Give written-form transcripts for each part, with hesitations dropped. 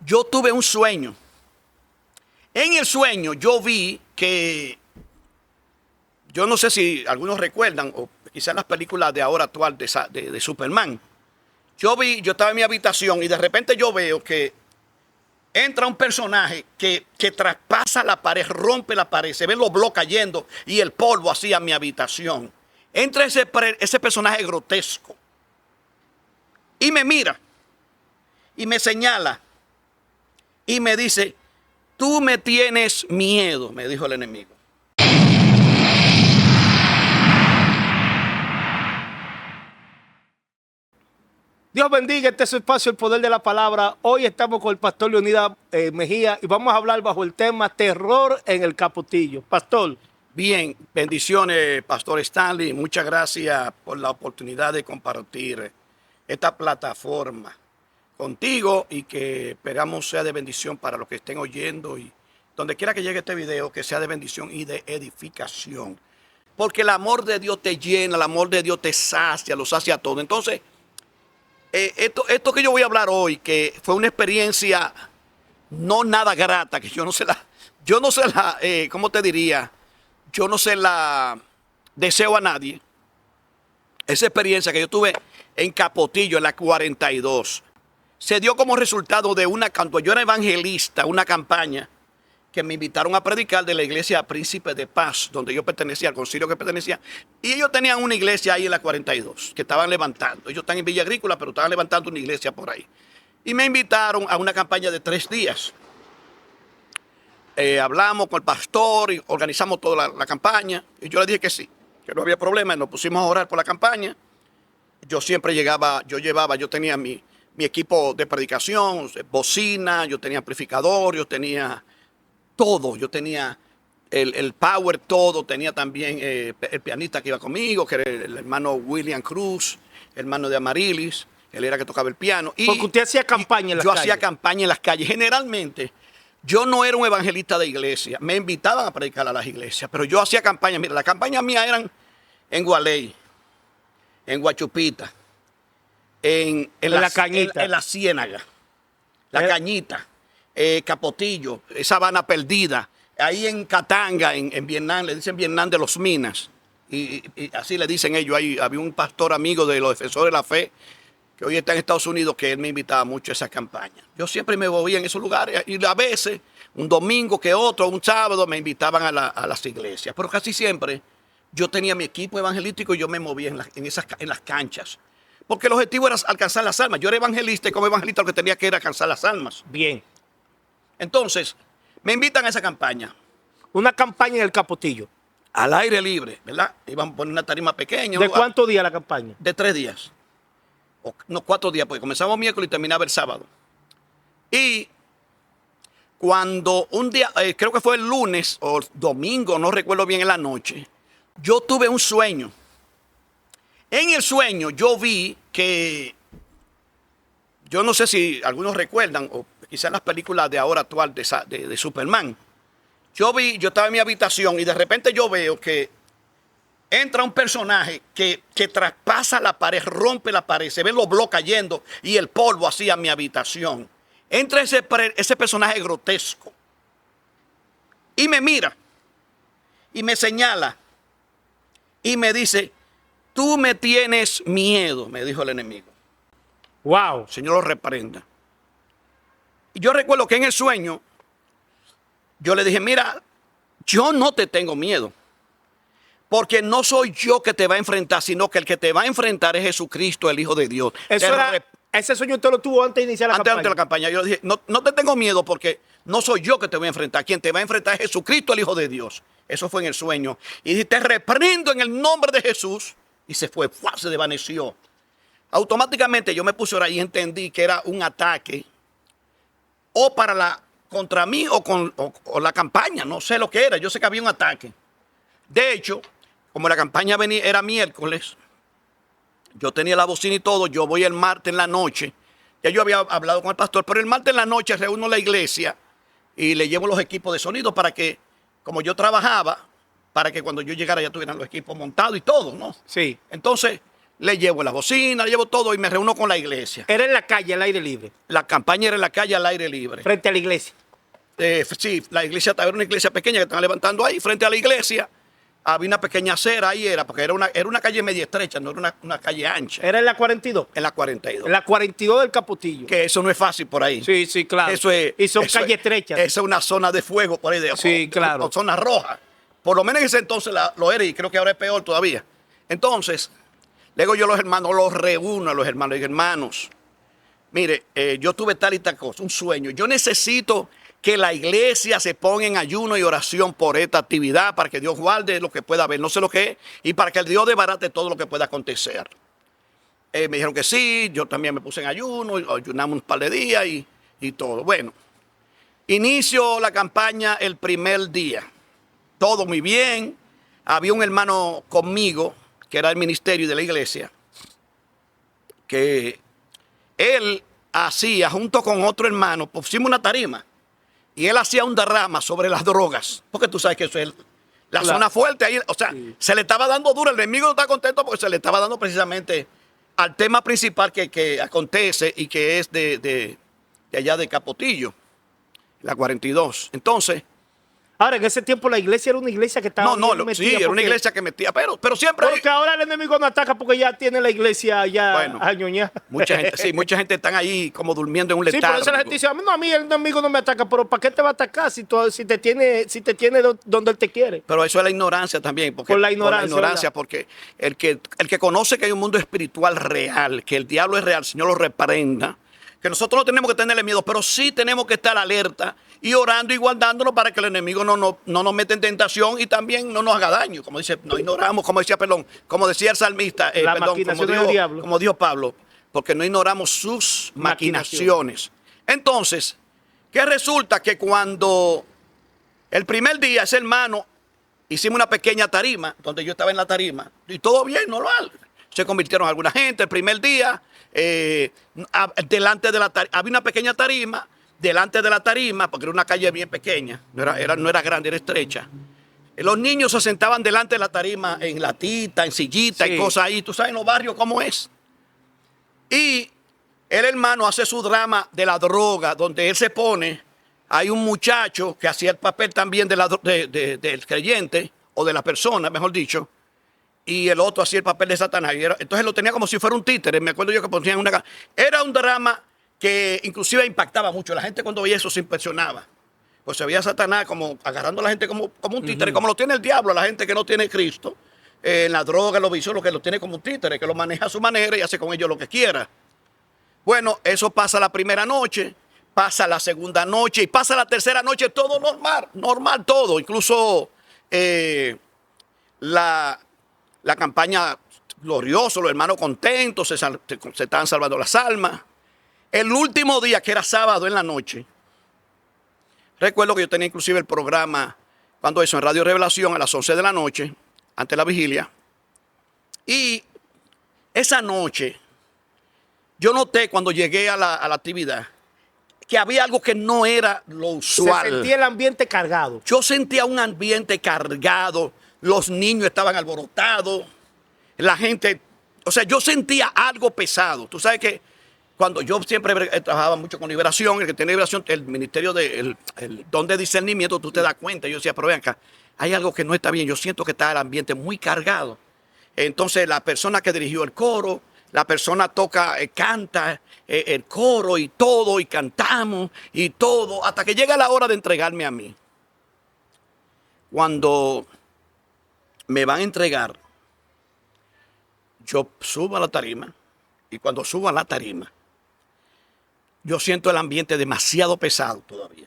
yo tuve un sueño. En el sueño yo vi que, yo no sé si algunos recuerdan, o quizás las películas de ahora actual de Superman. Yo estaba en mi habitación y de repente yo veo que entra un personaje que traspasa la pared, rompe la pared, se ven los bloques cayendo y el polvo así a mi habitación. Entra ese personaje grotesco y me mira y me señala y me dice: tú me tienes miedo, me dijo el enemigo. Dios bendiga este es su espacio, el poder de la palabra. Hoy estamos con el pastor Leonidas Mejía y vamos a hablar bajo el tema terror en el Capotillo. Pastor. Bien, bendiciones, Pastor Stanley. Muchas gracias por la oportunidad de compartir esta plataforma contigo y que esperamos sea de bendición para los que estén oyendo y donde quiera que llegue este video, que sea de bendición y de edificación. Porque el amor de Dios te llena, el amor de Dios te sacia, lo sacia todo. Entonces, esto que yo voy a hablar hoy, que fue una experiencia no nada grata, que yo no sé la, ¿cómo te diría? Yo no se la deseo a nadie. Esa experiencia que yo tuve en Capotillo, en la 42, se dio como resultado de cuando yo era evangelista, una campaña que me invitaron a predicar de la iglesia Príncipe de Paz, donde yo pertenecía, al concilio que pertenecía. Y ellos tenían una iglesia ahí en la 42, que estaban levantando. Ellos están en Villa Agrícola, pero estaban levantando una iglesia por ahí. Y me invitaron a una campaña de 3 días. Hablamos con el pastor y organizamos toda la campaña. Y yo le dije que sí, que no había problema. Nos pusimos a orar por la campaña. Yo siempre yo tenía mi equipo de predicación, bocina, yo tenía amplificador, yo tenía todo. Yo tenía el power, todo. Tenía también el pianista que iba conmigo, que era el hermano William Cruz, hermano de Amarilis. Él era que tocaba el piano. Porque usted hacía campaña en las calles. Yo hacía campaña en las calles. Generalmente, yo no era un evangelista de iglesia. Me invitaban a predicar a las iglesias, pero yo hacía campaña. Mira, las campañas mías eran en Gualey, en Guachupita, en la Cañita, en la Ciénaga, la Cañita, Capotillo, Sabana Perdida, ahí en Katanga, en Vietnam, le dicen Vietnam de los Minas, y así le dicen ellos. Ahí había un pastor amigo de los Defensores de la Fe, que hoy está en Estados Unidos, que él me invitaba mucho a esa campaña. Yo siempre me movía en esos lugares y a veces, un domingo que otro, un sábado, me invitaban a las iglesias. Pero casi siempre yo tenía mi equipo evangelístico y yo me movía en las canchas. Porque el objetivo era alcanzar las almas. Yo era evangelista y como evangelista lo que tenía que era alcanzar las almas. Bien. Entonces, me invitan a esa campaña. Una campaña en el Capotillo. Al aire libre, ¿verdad? Iban a poner una tarima pequeña. ¿De cuántos días la campaña? De 3 días. No, 4 días, porque comenzamos miércoles y terminaba el sábado. Y cuando un día, creo que fue el lunes o domingo, no recuerdo bien, en la noche, yo tuve un sueño. En el sueño yo vi que, yo no sé si algunos recuerdan, o quizás las películas de ahora actual de Superman. Yo estaba en mi habitación y de repente yo veo que entra un personaje que traspasa la pared, rompe la pared, se ven los bloques cayendo y el polvo así a mi habitación. Entra ese personaje grotesco y me mira y me señala y me dice: tú me tienes miedo, me dijo el enemigo. Wow. Señor lo reprenda. Y yo recuerdo que en el sueño yo le dije: mira, yo no te tengo miedo. Porque no soy yo que te va a enfrentar, sino que el que te va a enfrentar es Jesucristo, el Hijo de Dios. Ese sueño usted lo tuvo antes de iniciar la campaña. Antes de la campaña. Yo dije: no te tengo miedo porque no soy yo que te voy a enfrentar. Quien te va a enfrentar es Jesucristo, el Hijo de Dios. Eso fue en el sueño. Y dije: te reprendo en el nombre de Jesús. Y se fue, se desvaneció. Automáticamente yo me puse ahora y entendí que era un ataque o contra mí o la campaña. No sé lo que era. Yo sé que había un ataque. De hecho, como la campaña era miércoles, yo tenía la bocina y todo. Yo voy el martes en la noche. Ya yo había hablado con el pastor, pero el martes en la noche reúno la iglesia y le llevo los equipos de sonido para que, como yo trabajaba, para que cuando yo llegara ya tuvieran los equipos montados y todo, ¿no? Sí. Entonces, Le llevo la bocina, le llevo todo y me reúno con la iglesia. Era en la calle, al aire libre. La campaña era en la calle al aire libre. Frente a la iglesia. Sí, la iglesia era una iglesia pequeña que están levantando ahí. Frente a la iglesia había una pequeña acera ahí, porque era una calle media estrecha, no era una calle ancha. Era en la 42. En la 42. En la 42 del Capotillo. Que eso no es fácil por ahí. Sí, sí, claro. Eso es, y son eso calles es, estrechas. Esa es una zona de fuego por ahí. Sí, claro. O zona roja. Por lo menos en ese entonces lo era y creo que ahora es peor todavía. Entonces, luego yo los hermanos los reúno a los hermanos. Y digo, hermanos, mire, yo tuve tal y tal cosa, un sueño. Yo necesito que la iglesia se ponga en ayuno y oración por esta actividad para que Dios guarde lo que pueda haber, no sé lo que es, y para que el Dios desbarate todo lo que pueda acontecer. Me dijeron que sí, yo también me puse en ayuno, ayunamos un par de días y todo. Bueno, inicio la campaña el primer día. Todo muy bien. Había un hermano conmigo, que era el ministerio de la iglesia, que él hacía, junto con otro hermano, pusimos una tarima, y él hacía un derrama sobre las drogas, porque tú sabes que eso es la zona fuerte ahí, o sea, sí. Se le estaba dando duro, el enemigo no está contento porque se le estaba dando precisamente al tema principal que acontece y que es de allá de Capotillo, la 42. Entonces, ahora, en ese tiempo la iglesia era una iglesia que estaba metida. Sí, era una iglesia que metía, pero siempre... Porque ahora el enemigo no ataca porque ya tiene la iglesia ya añoñada. Mucha gente están ahí como durmiendo en un letargo. Sí, por eso la gente dice, no, a mí el enemigo no me ataca, pero ¿para qué te va a atacar si te tiene donde él te quiere? Pero eso es la ignorancia también. Por la ignorancia, porque el que conoce que hay un mundo espiritual real, que el diablo es real, el Señor lo reprenda, que nosotros no tenemos que tenerle miedo, pero sí tenemos que estar alerta y orando y guardándonos para que el enemigo no nos meta en tentación y también no nos haga daño. Como dice, no ignoramos, como decía el salmista, como dijo Pablo, porque no ignoramos sus maquinaciones. Entonces, ¿qué resulta? Que cuando el primer día ese hermano hicimos una pequeña tarima, donde yo estaba en la tarima, y todo bien, normal. Se convirtieron alguna gente el primer día, delante de la tarima, había una pequeña tarima, delante de la tarima, porque era una calle bien pequeña, no era grande, era estrecha. Los niños se sentaban delante de la tarima en latita, en sillita y cosas ahí, tú sabes en los barrios cómo es. Y el hermano hace su drama de la droga, donde él se pone, hay un muchacho que hacía el papel también del creyente, o de la persona, mejor dicho, y el otro hacía el papel de Satanás. Entonces lo tenía como si fuera un títere. Me acuerdo yo que ponían una... Era un drama que inclusive impactaba mucho. La gente cuando veía eso se impresionaba. Pues se veía a Satanás como agarrando a la gente como un títere, como lo tiene el diablo, a la gente que no tiene Cristo. En la droga, los vicios, lo que lo tiene como un títere, que lo maneja a su manera y hace con ellos lo que quiera. Bueno, eso pasa la primera noche, pasa la segunda noche y pasa la tercera noche, todo normal todo. Incluso la campaña gloriosa, los hermanos contentos, se estaban salvando las almas. El último día, que era sábado en la noche, recuerdo que yo tenía inclusive el programa, cuando eso, en Radio Revelación a las 11 de la noche, ante la vigilia. Y esa noche, yo noté cuando llegué a la actividad, que había algo que no era lo usual. Se sentía el ambiente cargado. Yo sentía un ambiente cargado. Los niños estaban alborotados, la gente, o sea, yo sentía algo pesado. Tú sabes que cuando yo siempre trabajaba mucho con liberación, el que tiene liberación, el ministerio del don de discernimiento, tú te das cuenta. Yo decía, pero ven acá, hay algo que no está bien. Yo siento que está el ambiente muy cargado. Entonces la persona que dirigió el coro, la persona canta el coro y todo, y cantamos y todo, hasta que llega la hora de entregarme a mí. Cuando me van a entregar, yo subo a la tarima, y cuando subo a la tarima, yo siento el ambiente demasiado pesado todavía.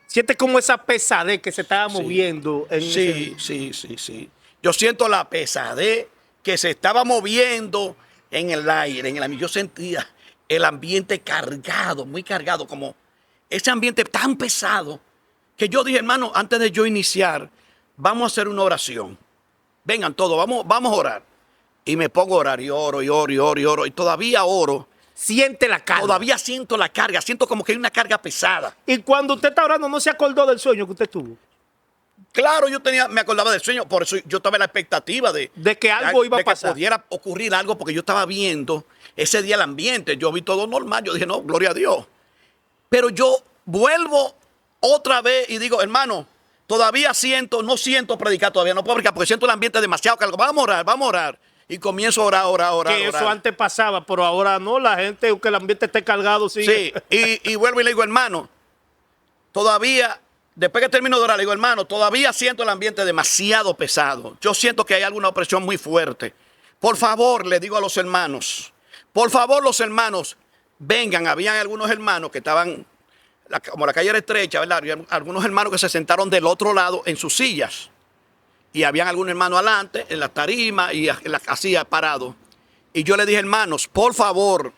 ¿Sientes como esa pesadez que se estaba moviendo? Sí. Yo siento la pesadez que se estaba moviendo en el aire, yo sentía el ambiente cargado, muy cargado, como ese ambiente tan pesado, que yo dije, hermano, antes de yo iniciar, vamos a hacer una oración. Vengan todos, vamos a orar. Y me pongo a orar y oro, y todavía oro. Siente la carga. Todavía siento la carga, siento como que hay una carga pesada. Y cuando usted está orando, ¿no se acordó del sueño que usted tuvo? Claro, me acordaba del sueño, por eso yo estaba en la expectativa De que algo iba a pasar. Que pudiera ocurrir algo, porque yo estaba viendo ese día el ambiente, yo vi todo normal, yo dije, no, gloria a Dios. Pero yo vuelvo otra vez y digo, hermano, todavía no siento predicar todavía, no puedo predicar porque siento el ambiente demasiado cargado. Vamos a orar. Y comienzo a orar. Que eso antes pasaba, pero ahora no, la gente, aunque el ambiente esté cargado, sigue. Sí, y vuelvo y le digo, hermano, todavía, después que termino de orar, le digo, hermano, todavía siento el ambiente demasiado pesado. Yo siento que hay alguna opresión muy fuerte. Por favor, le digo a los hermanos, por favor, los hermanos, vengan. Habían algunos hermanos que estaban, como la calle era estrecha, ¿verdad? Había algunos hermanos que se sentaron del otro lado en sus sillas. Y habían algunos hermanos adelante, en la tarima y así parados. Y yo le dije, hermanos, por favor,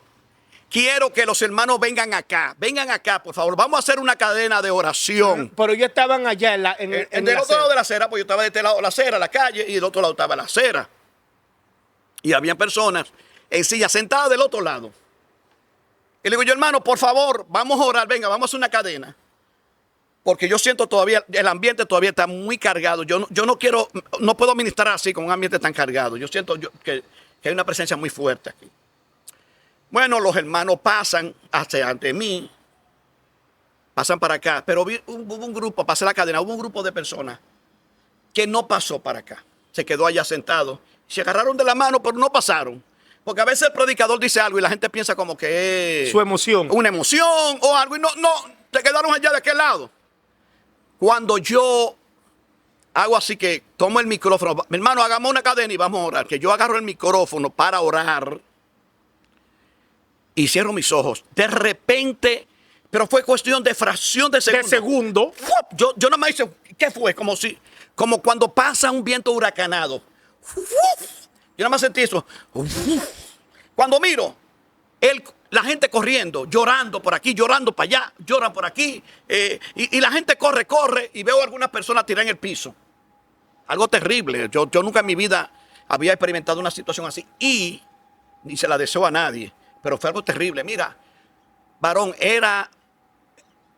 quiero que los hermanos vengan acá, por favor. Vamos a hacer una cadena de oración. Pero ellos estaban allá en del otro lado de la acera, pues yo estaba de este lado de la acera, la calle, y del otro lado estaba la acera. Y había personas en sillas sentadas del otro lado. Y le digo yo, hermano, por favor, vamos a orar, venga, vamos a hacer una cadena. Porque yo siento todavía, el ambiente todavía está muy cargado. Yo no puedo ministrar así con un ambiente tan cargado. Yo siento que hay una presencia muy fuerte aquí. Bueno, los hermanos pasan ante mí, pasan para acá, pero hubo un grupo, pasé la cadena, hubo un grupo de personas que no pasó para acá. Se quedó allá sentado, se agarraron de la mano, pero no pasaron. Porque a veces el predicador dice algo y la gente piensa como que es su emoción. Una emoción o algo, y no, se quedaron allá de aquel lado. Cuando yo hago así que tomo el micrófono, mi hermano, hagamos una cadena y vamos a orar, que yo agarro el micrófono para orar y cierro mis ojos. De repente, pero fue cuestión de fracción de segundo. Yo nada más hice, ¿qué fue? Como cuando pasa un viento huracanado. Yo nada más sentí eso. Cuando miro, la gente corriendo, llorando por aquí, llorando para allá, lloran por aquí. Y la gente corre y veo a algunas personas tirar en el piso. Algo terrible. Yo nunca en mi vida había experimentado una situación así. Y ni se la deseo a nadie. Pero fue algo terrible. Mira, varón,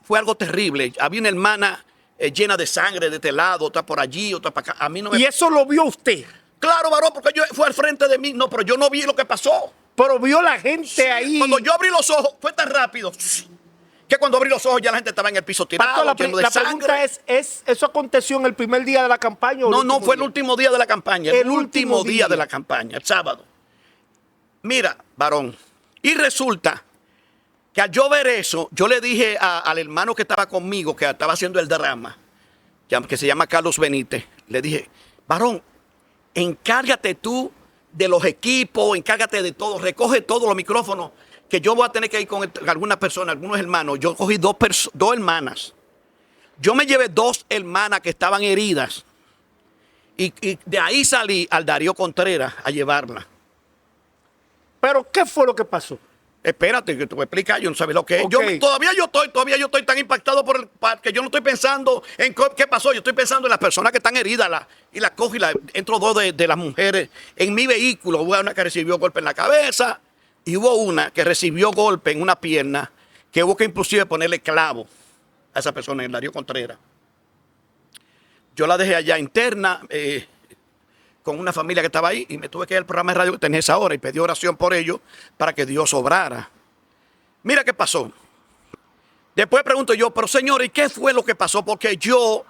fue algo terrible. Había una hermana llena de sangre de este lado, otra por allí, otra para acá. A mí no me... ¿Y eso lo vio usted? Claro, varón, porque fue al frente de mí. No, pero yo no vi lo que pasó. Pero vio la gente ahí. Cuando yo abrí los ojos, fue tan rápido que cuando abrí los ojos ya la gente estaba en el piso tirado, lleno de sangre. Pregunta es, ¿eso aconteció en el primer día de la campaña? No, fue el último día de la campaña. El último día de la campaña, el sábado. Mira, varón, y resulta que al yo ver eso, yo le dije al hermano que estaba conmigo, que estaba haciendo el drama, que se llama Carlos Benítez, le dije, varón, encárgate tú de los equipos, encárgate de todo, recoge todos los micrófonos, que yo voy a tener que ir con algunas personas, algunos hermanos. Yo cogí dos hermanas. Yo me llevé 2 hermanas que estaban heridas. Y de ahí salí al Darío Contreras a llevarla. ¿Pero qué fue lo que pasó? Espérate, que te voy a explicar, yo no sabía lo que es. Okay. Todavía yo estoy tan impactado que yo no estoy pensando en qué pasó. Yo estoy pensando en las personas que están heridas y las cojo y entro 2 de las mujeres en mi vehículo. Hubo una que recibió golpe en la cabeza y hubo una que recibió golpe en una pierna que hubo que inclusive ponerle clavo a esa persona en el Darío Contreras. Yo la dejé allá interna con una familia que estaba ahí y me tuve que ir al programa de radio que tenía esa hora y pedí oración por ellos para que Dios obrara. Mira qué pasó. Después pregunto yo, pero señor, ¿y qué fue lo que pasó? Porque yo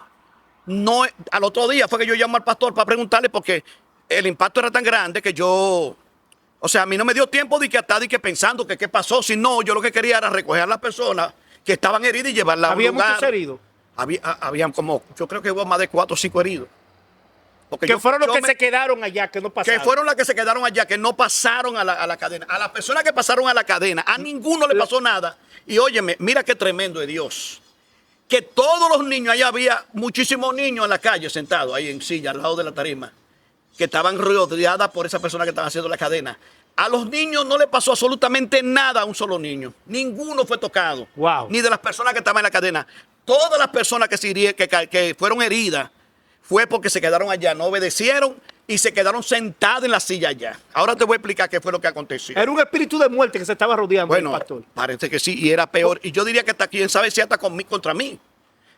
no, al otro día fue que yo llamo al pastor para preguntarle porque el impacto era tan grande que a mí no me dio tiempo de que pensando que qué pasó. Si no, yo lo que quería era recoger a las personas que estaban heridas y llevarlas a un lugar. ¿Había muchos heridos? Habían como, yo creo que hubo más de 4 o 5 heridos. Que fueron los que se quedaron allá, que no pasaron. Que fueron las que se quedaron allá, que no pasaron a la cadena. A las personas que pasaron a la cadena, a ninguno le pasó nada. Y óyeme, mira qué tremendo es Dios. Que todos los niños, allá había muchísimos niños en la calle sentados, ahí en silla, al lado de la tarima, que estaban rodeadas por esa persona que estaban haciendo la cadena. A los niños no le pasó absolutamente nada a un solo niño. Ninguno fue tocado. Wow. Ni de las personas que estaban en la cadena. Todas las personas que fueron heridas, fue porque se quedaron allá, no obedecieron y se quedaron sentados en la silla allá. Ahora te voy a explicar qué fue lo que aconteció. Era un espíritu de muerte que se estaba rodeando, bueno, el pastor. Parece que sí, y era peor. Y yo diría que hasta quién sabe si hasta contra mí.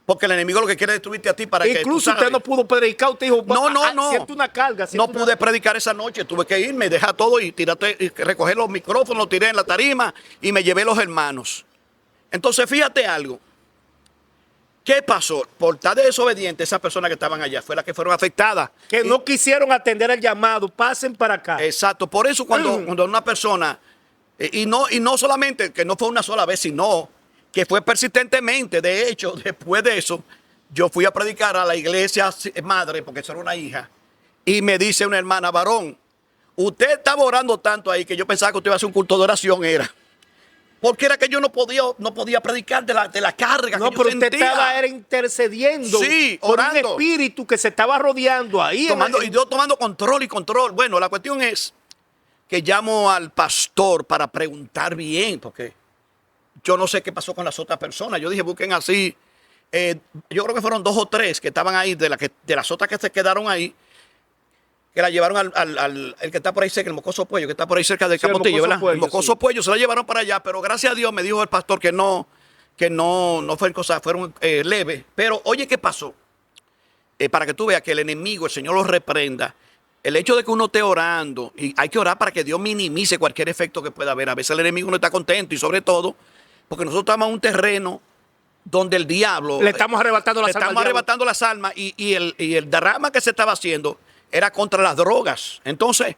Porque el enemigo lo que quiere es destruirte a ti para que tú Incluso usted sabes. no pudo predicar, usted dijo, No. siento una carga. No pude predicar esa noche, tuve que irme, dejar todo y recoger los micrófonos, los tiré en la tarima y me llevé los hermanos. Entonces, fíjate algo. ¿Qué pasó? Por estar de desobediente, esas personas que estaban allá fue las que fueron afectadas. Que no quisieron atender el llamado, pasen para acá. Exacto, por eso cuando una persona, y no solamente, que no fue una sola vez, sino que fue persistentemente. De hecho, después de eso, yo fui a predicar a la iglesia madre, porque eso era una hija, y me dice una hermana, varón, usted estaba orando tanto ahí que yo pensaba que usted iba a hacer un culto de oración, era. Porque era que yo no podía predicar de la carga No, que yo pero usted sentía. estaba intercediendo Sí, por un orando. espíritu que se estaba rodeando ahí. Y yo tomando control. Bueno, la cuestión es que llamo al pastor para preguntar bien, porque yo no sé qué pasó con las otras personas. Yo dije, busquen así. Yo creo que fueron 2 o 3 que estaban ahí, de las otras que se quedaron ahí, que la llevaron el que está por ahí cerca, el Mocoso Puello, que está por ahí cerca del Capotillo, ¿verdad? Puello, el Mocoso sí. Puello se la llevaron para allá, pero gracias a Dios me dijo el pastor que no fueron cosas, fueron leves. Pero oye, ¿qué pasó? Para que tú veas que el enemigo, el Señor lo reprenda. El hecho de que uno esté orando, y hay que orar para que Dios minimice cualquier efecto que pueda haber. A veces el enemigo no está contento, y sobre todo porque nosotros estamos en un terreno donde el diablo Le estamos arrebatando las almas. estamos arrebatando las almas, y el derrama que se estaba haciendo era contra las drogas. Entonces,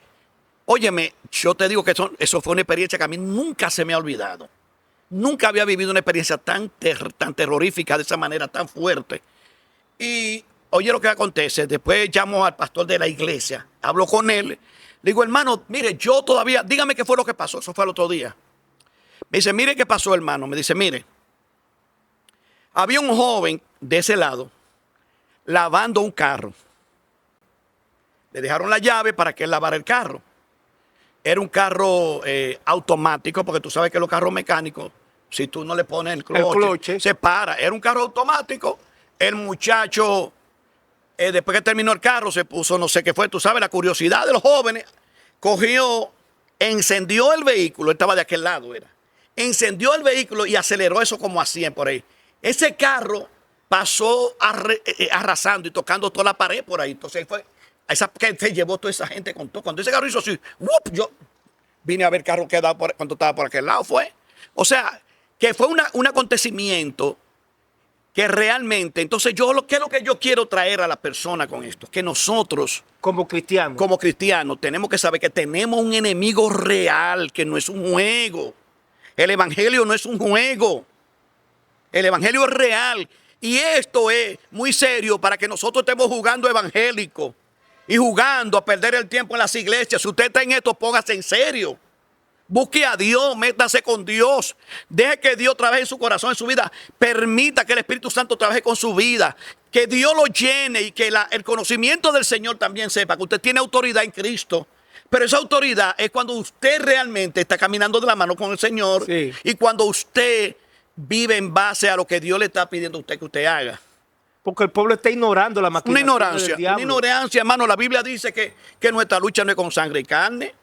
óyeme, yo te digo que eso fue una experiencia que a mí nunca se me ha olvidado. Nunca había vivido una experiencia tan terrorífica, de esa manera tan fuerte. Y oye lo que acontece. Después llamo al pastor de la iglesia, hablo con él, le digo, hermano, mire, yo todavía, dígame qué fue lo que pasó. Eso fue el otro día. Me dice, mire qué pasó, hermano. Me dice, mire, había un joven de ese lado lavando un carro. Le dejaron la llave para que él lavara el carro. Era un carro automático, porque tú sabes que los carros mecánicos, si tú no le pones el cloche, se para. Era un carro automático. El muchacho, después que terminó el carro, se puso, no sé qué fue, tú sabes, la curiosidad de los jóvenes, cogió, encendió el vehículo, él estaba de aquel lado, encendió el vehículo y aceleró eso como a 100 por ahí. Ese carro pasó arrasando y tocando toda la pared por ahí. Entonces él fue, que se llevó toda esa gente con todo. Cuando ese carro hizo así, ¡wup! Yo vine a ver el carro que daba cuando estaba por aquel lado. O sea, que fue un acontecimiento que realmente, entonces ¿qué es lo que yo quiero traer a la persona con esto? Que nosotros, como cristianos, tenemos que saber que tenemos un enemigo real, que no es un juego. El evangelio no es un juego. El evangelio es real. Y esto es muy serio para que nosotros estemos jugando evangélico y jugando a perder el tiempo en las iglesias. Si usted está en esto, póngase en serio. Busque a Dios, métase con Dios. Deje que Dios trabaje en su corazón, en su vida. Permita que el Espíritu Santo trabaje con su vida. Que Dios lo llene y que el conocimiento del Señor también sepa que usted tiene autoridad en Cristo. Pero esa autoridad es cuando usted realmente está caminando de la mano con el Señor. Sí. Y cuando usted vive en base a lo que Dios le está pidiendo a usted que usted haga. Porque el pueblo está ignorando la maquinación del diablo. Una ignorancia, hermano. La Biblia dice que nuestra lucha no es con sangre y carne,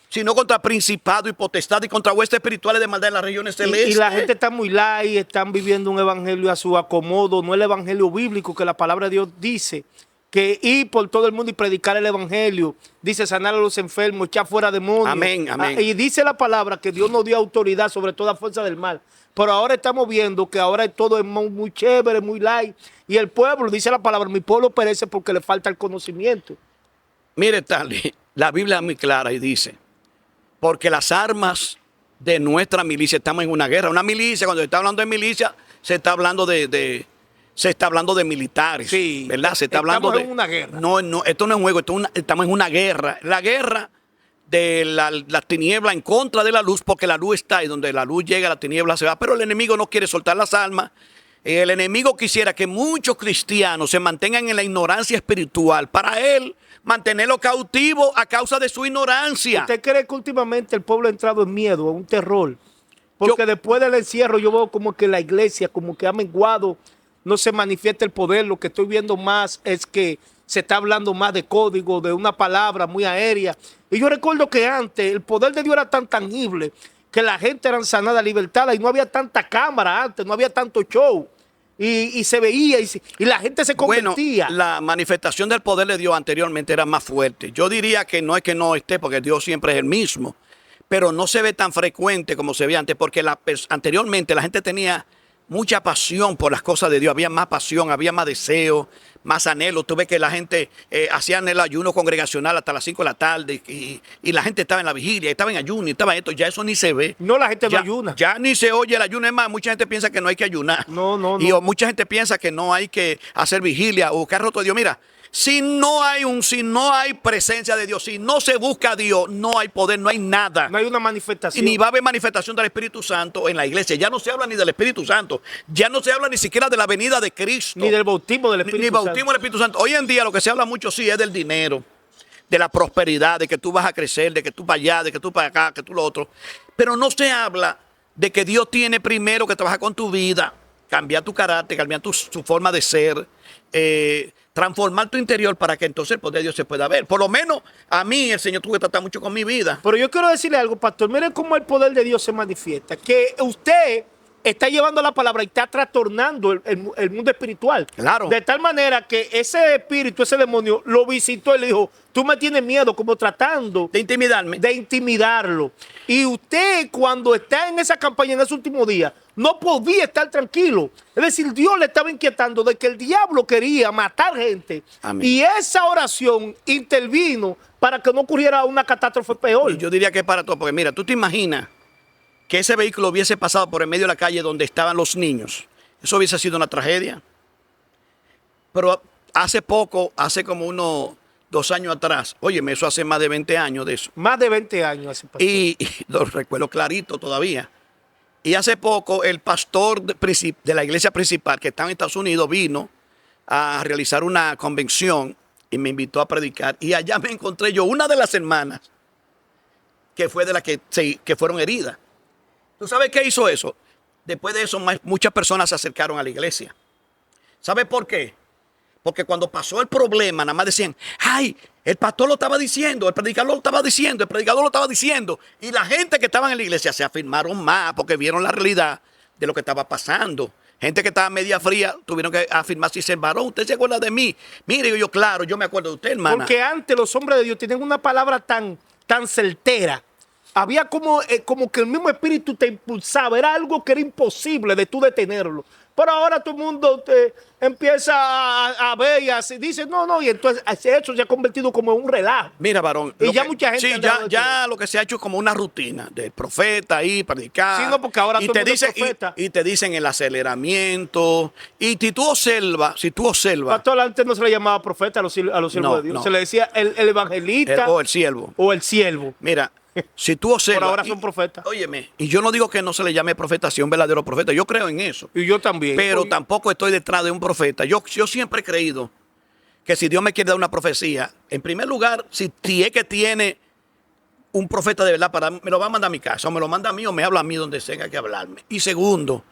sino contra principados y potestades y contra huestes espirituales de maldad en las regiones celestes. Y la gente está muy light, están viviendo un evangelio a su acomodo, no el evangelio bíblico que la palabra de Dios dice, que ir por todo el mundo y predicar el evangelio, dice sanar a los enfermos, echar fuera demonios. Amén, amén. Y dice la palabra que Dios nos dio autoridad sobre toda fuerza del mal. Pero ahora estamos viendo que ahora todo es muy chévere, muy light. Y el pueblo, dice la palabra, mi pueblo perece porque le falta el conocimiento. Mire, Stanley, la Biblia es muy clara y dice, porque las armas de nuestra milicia, estamos en una guerra. Una milicia, cuando se está hablando de milicia, se está hablando de militares. Sí, ¿verdad? Se está hablando estamos en una guerra. No, esto no es un juego, estamos en una guerra. La guerra de la tiniebla en contra de la luz, porque la luz está y donde la luz llega, la tiniebla se va. Pero el enemigo no quiere soltar las armas. El enemigo quisiera que muchos cristianos se mantengan en la ignorancia espiritual. Para él, mantenerlo cautivo a causa de su ignorancia. ¿Usted cree que últimamente el pueblo ha entrado en miedo, en un terror? Porque después del encierro yo veo como que la iglesia como que ha menguado, no se manifiesta el poder. Lo que estoy viendo más es que se está hablando más de código, de una palabra muy aérea. Y yo recuerdo que antes el poder de Dios era tan tangible que la gente era sanada, libertada y no había tanta cámara antes, no había tanto show. y se veía y la gente se convertía. Bueno, la manifestación del poder de Dios anteriormente era más fuerte. Yo diría que no esté, porque Dios siempre es el mismo, pero no se ve tan frecuente como se veía antes, porque anteriormente la gente tenía mucha pasión por las cosas de Dios, había más pasión, había más deseo, más anhelo. Tú ves que la gente hacían el ayuno congregacional hasta las 5 de la tarde y la gente estaba en la vigilia, estaba en ayuno, y estaba esto, ya eso ni se ve. No, la gente ya, no ayuna. Ya ni se oye el ayuno, es más, mucha gente piensa que no hay que ayunar. No. Y mucha gente piensa que no hay que hacer vigilia o buscar rostro de Dios. Mira, si no hay presencia de Dios, si no se busca a Dios, no hay poder, no hay nada. No hay una manifestación. Y ni va a haber manifestación del Espíritu Santo en la iglesia. Ya no se habla ni del Espíritu Santo. Ya no se habla ni siquiera de la venida de Cristo. Ni del bautismo del Espíritu Santo. Ni bautismo del Espíritu Santo. Hoy en día lo que se habla mucho sí es del dinero, de la prosperidad, de que tú vas a crecer, de que tú para allá, de que tú para acá, que tú lo otro. Pero no se habla de que Dios tiene primero que trabajar con tu vida, cambiar tu carácter, cambiar tu forma de ser, transformar tu interior para que entonces el poder de Dios se pueda ver. Por lo menos a mí el Señor tuvo que tratar mucho con mi vida. Pero yo quiero decirle algo, pastor. Miren cómo el poder de Dios se manifiesta. Que usted está llevando la palabra y está trastornando el mundo espiritual. Claro. De tal manera que ese espíritu, ese demonio, lo visitó y le dijo, tú me tienes miedo, como tratando de intimidarme. De intimidarlo. Y usted, cuando está en esa campaña, en ese último día, no podía estar tranquilo. Es decir, Dios le estaba inquietando de que el diablo quería matar gente. Amén. Y esa oración intervino para que no ocurriera una catástrofe peor. Y yo diría que es para todo, porque mira, tú te imaginas que ese vehículo hubiese pasado por el medio de la calle donde estaban los niños. Eso hubiese sido una tragedia. Pero hace poco, hace como unos 2 años atrás, óyeme, eso hace más de 20 años de eso. Más de 20 años hace. Y lo recuerdo clarito todavía. Y hace poco el pastor de la iglesia principal que está en Estados Unidos vino a realizar una convención y me invitó a predicar. Y allá me encontré yo una de las hermanas que fue de las que fueron heridas. ¿Tú sabes qué hizo eso? Después de eso, muchas personas se acercaron a la iglesia. ¿Sabes por qué? Porque cuando pasó el problema, nada más decían, ay, el pastor lo estaba diciendo, el predicador lo estaba diciendo, el predicador lo estaba diciendo. Y la gente que estaba en la iglesia se afirmaron más porque vieron la realidad de lo que estaba pasando. Gente que estaba media fría tuvieron que afirmarse y decir, varón, ¿usted se acuerda de mí? Mire, yo claro, yo me acuerdo de usted, hermana. Porque antes los hombres de Dios tienen una palabra tan certera. Había como que el mismo espíritu te impulsaba. Era algo que era imposible de tú detenerlo. Pero ahora todo el mundo empieza a ver y así. Dice, no. Y entonces eso se ha convertido como en un relajo. Mira, varón. Y ya mucha gente... Sí, ya lo que se ha hecho es como una rutina del profeta ahí, predicar. Sí, no, porque ahora y todo te el mundo dicen, es profeta. y te dicen el aceleramiento. Y si tú observas... Pastor, antes no se le llamaba profeta a los siervos de Dios. No. Se le decía el evangelista. O el siervo. O el siervo. Mira... Si tú observas, por ahora son profetas. Óyeme, y yo no digo que no se le llame profeta, si un verdadero profeta. Yo creo en eso. Y yo también. Pero tampoco estoy detrás de un profeta. Yo siempre he creído que si Dios me quiere dar una profecía, en primer lugar, si es que tiene un profeta de verdad, me lo va a mandar a mi casa, o me lo manda a mí, o me habla a mí donde tenga que hablarme. Y segundo,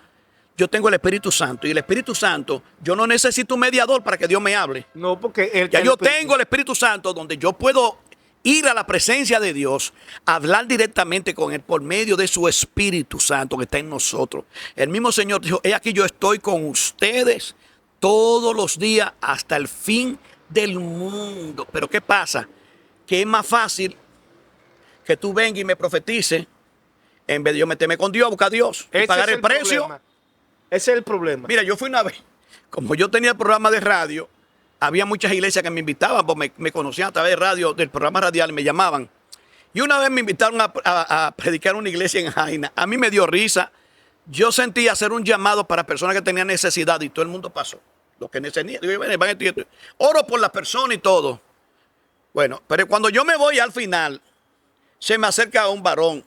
yo tengo el Espíritu Santo. Y el Espíritu Santo, yo no necesito un mediador para que Dios me hable. No, porque tengo el Espíritu Santo donde yo puedo ir a la presencia de Dios, hablar directamente con Él por medio de su Espíritu Santo que está en nosotros. El mismo Señor dijo, he aquí yo estoy con ustedes todos los días hasta el fin del mundo. Pero ¿qué pasa? Que es más fácil que tú vengas y me profetices en vez de yo meterme con Dios, a buscar a Dios y pagar el precio. Ese es el problema. Mira, yo fui una vez, como yo tenía el programa de radio, había muchas iglesias que me invitaban, porque me conocían a través de radio, del programa radial, y me llamaban. Y una vez me invitaron a predicar en una iglesia en Jaina. A mí me dio risa. Yo sentí hacer un llamado para personas que tenían necesidad y todo el mundo pasó. Los que necesitan. Oro por las personas y todo. Bueno, pero cuando yo me voy al final, se me acerca un varón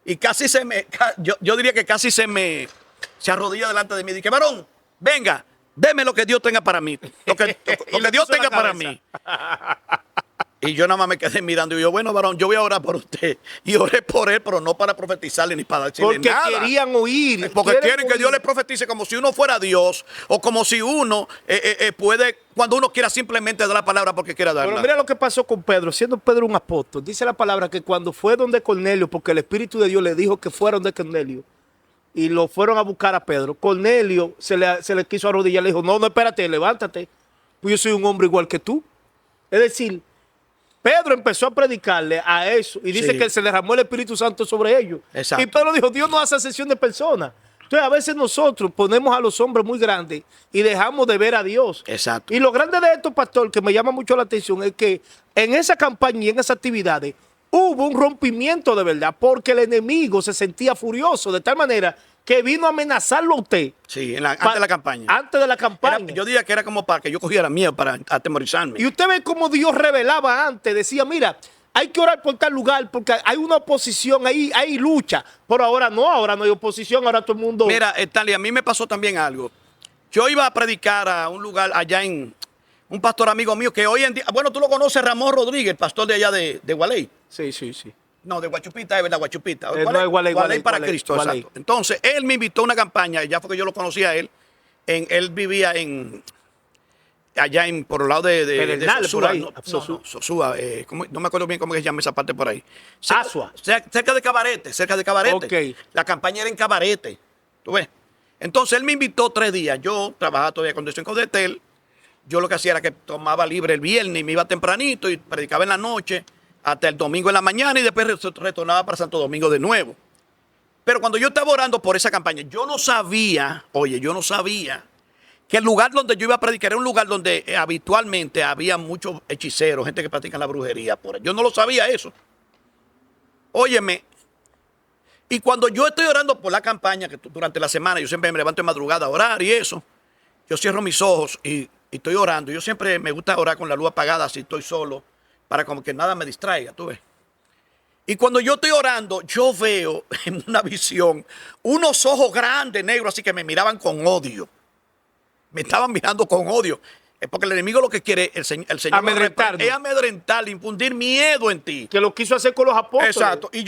y casi yo diría que casi se arrodilla delante de mí y dice, varón, venga. Deme lo que Dios tenga para mí. Lo que Dios tenga para mí. Y yo nada más me quedé mirando. Y yo, bueno, varón, yo voy a orar por usted. Y oré por él, pero no para profetizarle ni para decirle nada. Porque querían oír. Porque quieren que Dios le profetice como si uno fuera Dios. O como si uno puede, cuando uno quiera simplemente dar la palabra porque quiera darla. Pero mira lo que pasó con Pedro. Siendo Pedro un apóstol, dice la palabra que cuando fue donde Cornelio, porque el Espíritu de Dios le dijo que fuera donde Cornelio, y lo fueron a buscar a Pedro. Cornelio se le quiso arrodillar, le dijo, no, no, espérate, levántate, pues yo soy un hombre igual que tú. Es decir, Pedro empezó a predicarle a eso y dice que se derramó el Espíritu Santo sobre ellos. Exacto. Y Pedro dijo, Dios no hace acepción de personas. Entonces a veces nosotros ponemos a los hombres muy grandes y dejamos de ver a Dios. Exacto. Y lo grande de esto, pastor, que me llama mucho la atención, es que en esa campaña y en esas actividades hubo un rompimiento de verdad, porque el enemigo se sentía furioso de tal manera que vino a amenazarlo a usted. Sí, antes de la campaña. Antes de la campaña. Yo diría que era como para que yo cogiera miedo, para atemorizarme. Y usted ve cómo Dios revelaba antes, decía, mira, hay que orar por tal lugar porque hay una oposición, hay lucha. Pero ahora no hay oposición, ahora todo el mundo... Mira, Stanley, a mí me pasó también algo. Yo iba a predicar a un lugar allá en... Un pastor amigo mío que hoy en día... Bueno, tú lo conoces, Ramón Rodríguez, el pastor de allá de Gualey. Sí, sí, sí. No, de Guachupita, es verdad, Guachupita. No, es Gualey para Cristo, Gualey. exacto. Entonces, él me invitó a una campaña, ya fue que yo lo conocía a él. Él vivía allá por el lado de Pedernales, Sosúa. por ahí. Sosúa, no me acuerdo bien cómo se llama esa parte por ahí. Asua. Cerca de Cabarete. Ok. La campaña era en Cabarete. ¿Tú ves? Entonces, él me invitó 3 días. Yo trabajaba todavía con Condición Codetel. Yo lo que hacía era que tomaba libre el viernes y me iba tempranito y predicaba en la noche hasta el domingo en la mañana y después retornaba para Santo Domingo de nuevo. Pero cuando yo estaba orando por esa campaña, yo no sabía que el lugar donde yo iba a predicar era un lugar donde habitualmente había muchos hechiceros, gente que practica la brujería. Yo no lo sabía eso. Óyeme, y cuando yo estoy orando por la campaña, que durante la semana yo siempre me levanto de madrugada a orar y eso, yo cierro mis ojos y estoy orando. Yo siempre me gusta orar con la luz apagada si estoy solo, para como que nada me distraiga, tú ves. Y cuando yo estoy orando, yo veo en una visión unos ojos grandes, negros, así que me miraban con odio. Me estaban mirando con odio. Es porque el enemigo lo que quiere, el Señor es amedrentar, infundir miedo en ti. Que lo quiso hacer con los apóstoles. Exacto. Y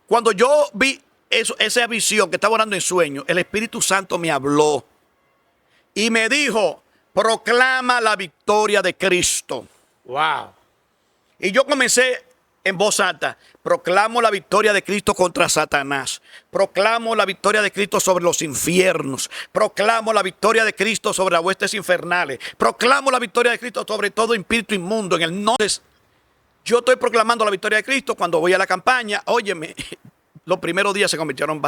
cuando yo vi esa visión que estaba orando en sueño, el Espíritu Santo me habló y me dijo, proclama la victoria de Cristo. Wow. Y yo comencé en voz alta, proclamo la victoria de Cristo contra Satanás, proclamo la victoria de Cristo sobre los infiernos, proclamo la victoria de Cristo sobre las huestes infernales, proclamo la victoria de Cristo sobre todo espíritu inmundo en el nombre. Yo estoy proclamando la victoria de Cristo cuando voy a la campaña. Óyeme, los primeros días se convirtieron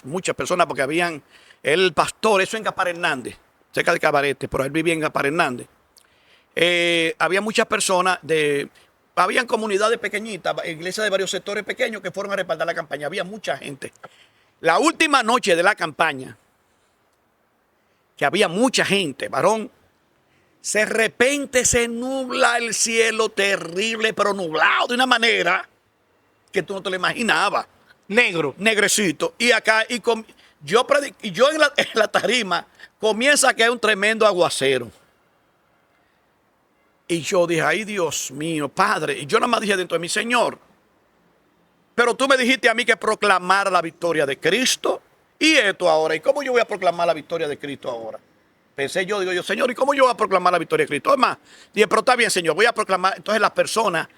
muchas personas porque habían el pastor, eso en Gaspar Hernández, cerca de Cabarete, pero él vivía en Gaspar Hernández. Había muchas personas habían comunidades pequeñitas, iglesias de varios sectores pequeños que fueron a respaldar la campaña. Había mucha gente. La última noche de la campaña, que había mucha gente, varón, de repente se nubla el cielo terrible, pero nublado de una manera que tú no te lo imaginabas. Negro. Negrecito. Y acá, yo en la tarima, comienza a caer un tremendo aguacero. Y yo dije, ay Dios mío, Padre. Y yo nada más dije dentro de mi Señor, pero tú me dijiste a mí que proclamara la victoria de Cristo. Y esto ahora, ¿y cómo yo voy a proclamar la victoria de Cristo ahora? Pensé digo yo, Señor, ¿y cómo yo voy a proclamar la victoria de Cristo? Además, dije, pero está bien, Señor, voy a proclamar. Entonces las personas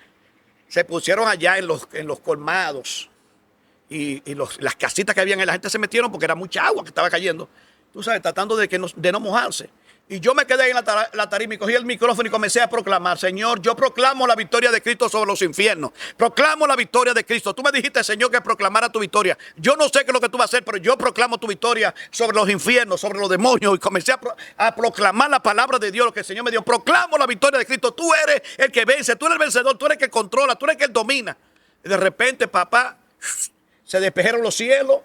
se pusieron allá en los colmados y las casitas que habían, la gente se metieron porque era mucha agua que estaba cayendo. Tú sabes, tratando de no mojarse. Y yo me quedé ahí en la tarima y cogí el micrófono y comencé a proclamar, Señor, yo proclamo la victoria de Cristo sobre los infiernos. Proclamo la victoria de Cristo. Tú me dijiste, Señor, que proclamara tu victoria. Yo no sé qué es lo que tú vas a hacer, pero yo proclamo tu victoria sobre los infiernos, sobre los demonios. Y comencé a proclamar la palabra de Dios, lo que el Señor me dio. Proclamo la victoria de Cristo. Tú eres el que vence, tú eres el vencedor, tú eres el que controla, tú eres el que domina. Y de repente, papá, se despejaron los cielos.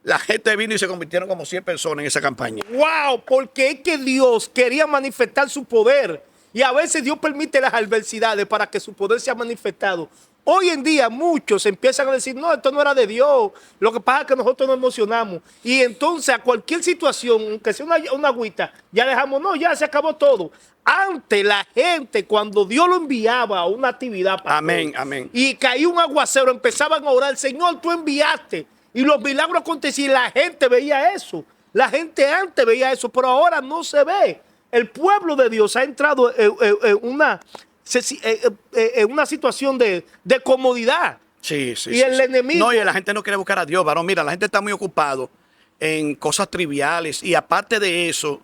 La gente vino y se convirtieron como 100 personas en esa campaña. ¡Wow! Porque es que Dios quería manifestar su poder. Y a veces Dios permite las adversidades para que su poder sea manifestado. Hoy en día muchos empiezan a decir, no, esto no era de Dios. Lo que pasa es que nosotros nos emocionamos. Y entonces a cualquier situación, aunque sea una agüita, ya dejamos, no, ya se acabó todo. Antes la gente, cuando Dios lo enviaba a una actividad, pastor, amén, amén, y caía un aguacero, empezaban a orar, Señor, tú enviaste. Y los milagros acontecían, la gente veía eso. La gente antes veía eso, pero ahora no se ve. El pueblo de Dios ha entrado en una situación de comodidad. Sí. Y el enemigo... No, y la gente no quiere buscar a Dios, varón. Mira, la gente está muy ocupado en cosas triviales. Y aparte de eso,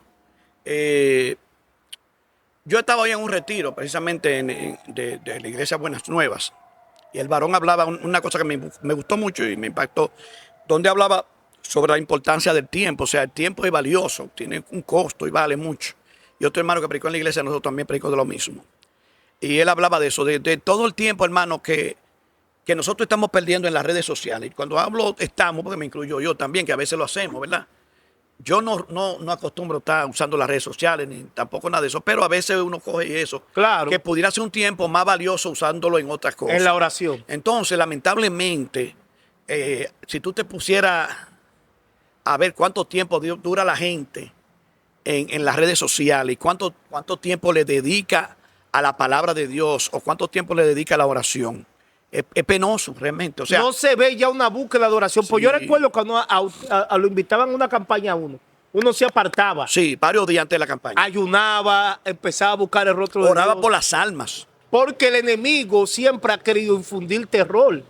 yo estaba hoy en un retiro, precisamente de la iglesia Buenas Nuevas. Y el varón hablaba una cosa que me gustó mucho y me impactó, donde hablaba sobre la importancia del tiempo. O sea, el tiempo es valioso, tiene un costo y vale mucho. Y otro hermano que predicó en la iglesia, nosotros también predicó de lo mismo. Y él hablaba de eso, de todo el tiempo, hermano, que nosotros estamos perdiendo en las redes sociales. Y cuando hablo estamos, porque me incluyo yo también, que a veces lo hacemos, ¿verdad? Yo no acostumbro estar usando las redes sociales, ni tampoco nada de eso, pero a veces uno coge eso. Claro. Que pudiera ser un tiempo más valioso usándolo en otras cosas. En la oración. Entonces, lamentablemente, si tú te pusieras a ver cuánto tiempo dura la gente en las redes sociales y cuánto tiempo le dedica a la palabra de Dios o cuánto tiempo le dedica a la oración. Es penoso realmente. O sea, no se ve ya una búsqueda de oración. Sí. Pues yo recuerdo cuando lo invitaban a una campaña a uno se apartaba. Sí, varios días antes de la campaña. Ayunaba, empezaba a buscar el rostro de Oraba Dios. por las almas. Porque el enemigo siempre ha querido infundir terror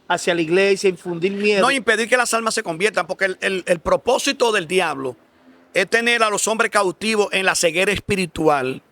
hacia la iglesia, infundir miedo. No impedir que las almas se conviertan, porque el propósito del diablo es tener a los hombres cautivos en la ceguera espiritual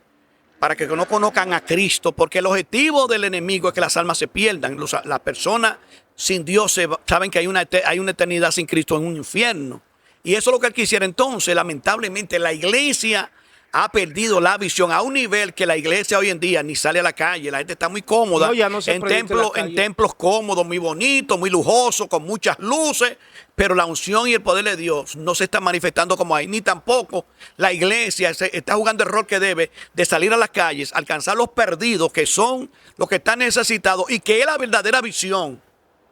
para que no conozcan a Cristo, porque el objetivo del enemigo es que las almas se pierdan. Las personas sin Dios saben que hay una eternidad sin Cristo en un infierno. Y eso es lo que él quisiera. Entonces, lamentablemente, la iglesia ha perdido la visión a un nivel que la iglesia hoy en día ni sale a la calle. La gente está muy cómoda No, ya no se predica en la calle. en templos cómodos, muy bonitos, muy lujosos, con muchas luces, pero la unción y el poder de Dios no se está manifestando como hay, ni tampoco la iglesia está jugando el rol que debe de salir a las calles, alcanzar los perdidos, que son los que están necesitados y que es la verdadera visión.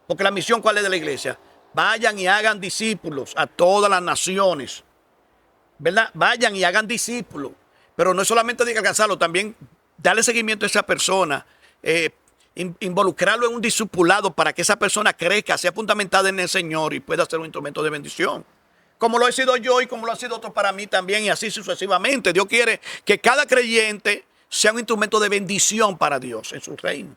Porque la misión, ¿cuál es de la iglesia? Vayan y hagan discípulos a todas las naciones, ¿verdad? Vayan y hagan discípulos. Pero no es solamente de alcanzarlo, también darle seguimiento a esa persona, involucrarlo en un discipulado para que esa persona crezca, sea fundamentada en el Señor y pueda ser un instrumento de bendición. Como lo he sido yo y como lo ha sido otro para mí también, y así sucesivamente. Dios quiere que cada creyente sea un instrumento de bendición para Dios en su reino.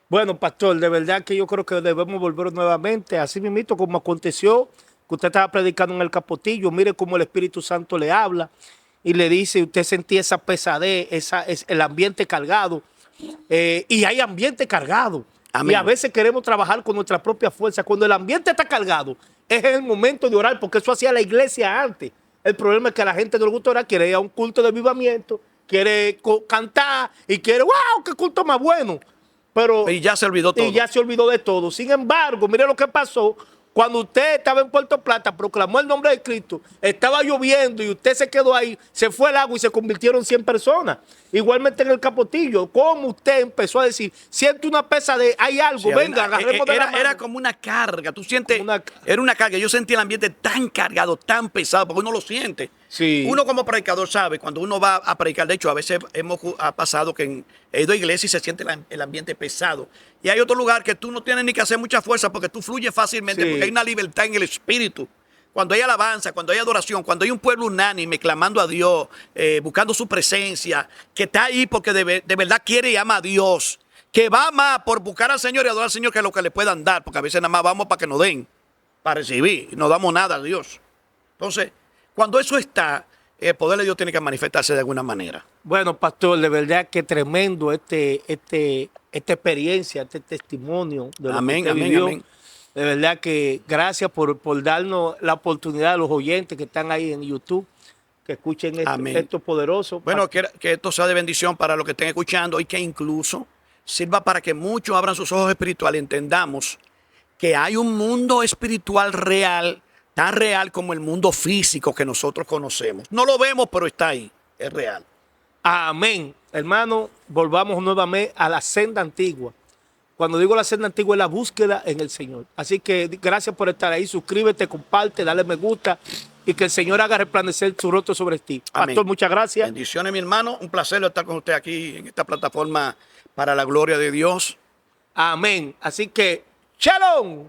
Bueno, pastor, de verdad que yo creo que debemos volver nuevamente, así mismo como aconteció, que usted estaba predicando en el Capotillo, mire cómo el Espíritu Santo le habla y le dice, usted sentía esa pesadez, el ambiente cargado, y hay ambiente cargado. Amén. Y a veces queremos trabajar con nuestra propia fuerza. Cuando el ambiente está cargado, es el momento de orar, porque eso hacía la iglesia antes. El problema es que a la gente no le gusta orar, quiere ir a un culto de avivamiento, quiere cantar y quiere, wow, qué culto más bueno. Pero, y ya se olvidó todo. Y ya se olvidó de todo. Sin embargo, mire lo que pasó. Cuando usted estaba en Puerto Plata, proclamó el nombre de Cristo, estaba lloviendo y usted se quedó ahí, se fue el agua y se convirtieron 100 personas. Igualmente en el Capotillo, como usted empezó a decir, siente una pesadez, hay algo, sí, venga, agarremos de la mano. Era como una carga, tú sientes, era una carga. Yo sentí el ambiente tan cargado, tan pesado, porque uno lo siente. Sí. Uno como predicador sabe, cuando uno va a predicar, de hecho a veces ha pasado que he ido a iglesia y se siente el ambiente pesado. Y hay otro lugar que tú no tienes ni que hacer mucha fuerza porque tú fluyes fácilmente, sí, porque hay una libertad en el espíritu. Cuando hay alabanza, cuando hay adoración, cuando hay un pueblo unánime clamando a Dios, buscando su presencia, que está ahí porque de verdad quiere y ama a Dios, que va más por buscar al Señor y adorar al Señor que lo que le puedan dar, porque a veces nada más vamos para que nos den, para recibir, y no damos nada a Dios. Entonces, cuando eso está, el poder de Dios tiene que manifestarse de alguna manera. Bueno, pastor, de verdad que tremendo esta experiencia, este testimonio de lo amén, que usted amén, vivió. amén. De verdad que gracias por darnos la oportunidad a los oyentes que están ahí en YouTube, que escuchen esto poderoso. Bueno, que esto sea de bendición para los que estén escuchando y que incluso sirva para que muchos abran sus ojos espirituales y entendamos que hay un mundo espiritual real, tan real como el mundo físico que nosotros conocemos. No lo vemos, pero está ahí, es real. Amén. Hermano, volvamos nuevamente a la senda antigua. Cuando digo la senda antigua es la búsqueda en el Señor. Así que gracias por estar ahí. Suscríbete, comparte, dale me gusta y que el Señor haga resplandecer su rostro sobre ti. Amén. Pastor, muchas gracias. Bendiciones, mi hermano. Un placer estar con usted aquí en esta plataforma para la gloria de Dios. Amén. Así que, ¡shalom!